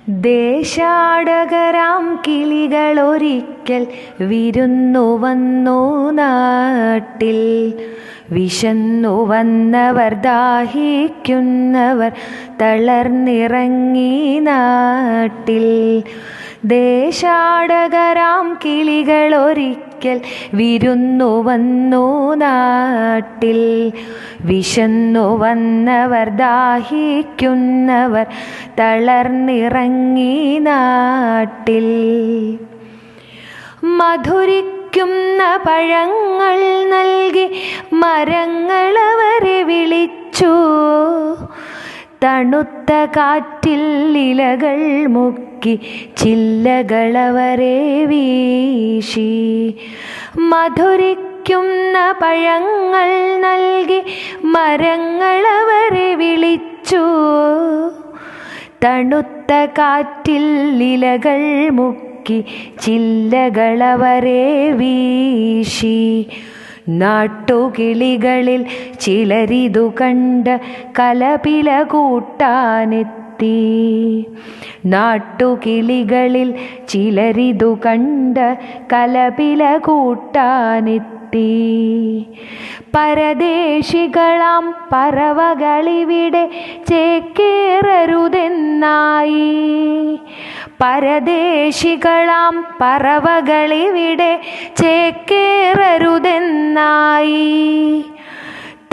ദേശാടകരാം കിളികളൊരിക്കൽ വിരുന്നു വന്നു നാട്ടിൽ. വിശന്നു വന്നവർ ദാഹിക്കുന്നവർ തളർന്നിറങ്ങി നാട്ടിൽ. ദേശാടകരാം കിളികളൊരിക്കൽ വിരുന്നു വന്നു നാട്ടിൽ. വിശന്നു വന്നവർ ദാഹിക്കുന്നവർ തളർന്നിറങ്ങി നാട്ടിൽ. മധുരിക്കുന്ന പഴങ്ങൾ നൽകി മരങ്ങളവരെ വിളിച്ചു. തണുത്ത കാറ്റിൽ ഇലകൾ മുക്കി ചില്ലകളവരെ വീശി. മധുരിക്കുന്ന പഴങ്ങൾ നൽകി മരങ്ങളവരെ വിളിച്ചു. തണുത്ത കാറ്റിൽ ഇലകൾ മുക്കി ചില്ലകളവരെ വീശി. നാട്ടുകിളികളിൽ ചിലരിതു കണ്ട് കലപില കൂട്ടാനെത്തി. നാട്ടുകിളികളിൽ ചിലരിതു കണ്ട് കലപില കൂട്ടാനെത്തി. പരദേശികളാം പറവകളിവിടെ ചേക്കേറരുതെന്നായി. പരദേശികളാം പറവകളിവിടെ ചേക്കേറരുതെന്നായി.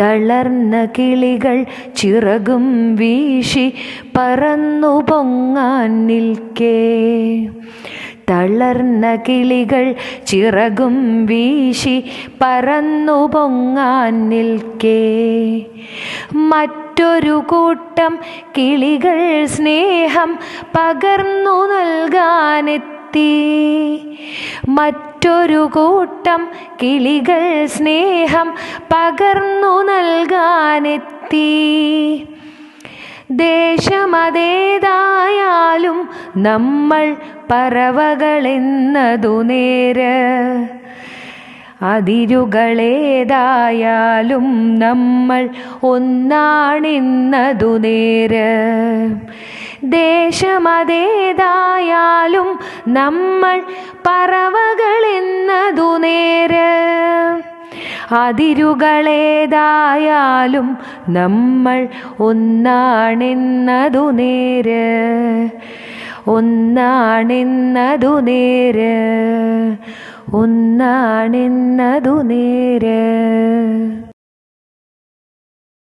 തളർന്ന കിളികൾ ചിറകും വീശി പറന്നു പൊങ്ങാൻ നിൽക്കേ. തളർന്ന കിളികൾ ചിറകും വീശി പറന്നു പൊങ്ങാൻ നിൽക്കേ. മറ്റൊരു കൂട്ടം കിളികൾ സ്നേഹം പകർന്നു നൽകാനെത്തി. മറ്റൊരു കൂട്ടം കിളികൾ സ്നേഹം പകർന്നു നൽകാനെത്തി. ദേശമതേതായാലും നമ്മൾ പറവകളെന്നതു നേര്. അതിരുകളേതായാലും നമ്മൾ ഒന്നാണെന്നതു നേര്. ദേശമതേതായാലും നമ്മൾ പറവകളെന്നതു നേര്. അതിരുകളേതായാലും നമ്മൾ ഒന്നാണെന്നതു നേര്. ഒന്നാണെന്നതു നേര്. ഒന്നാണെന്നതു നേര്.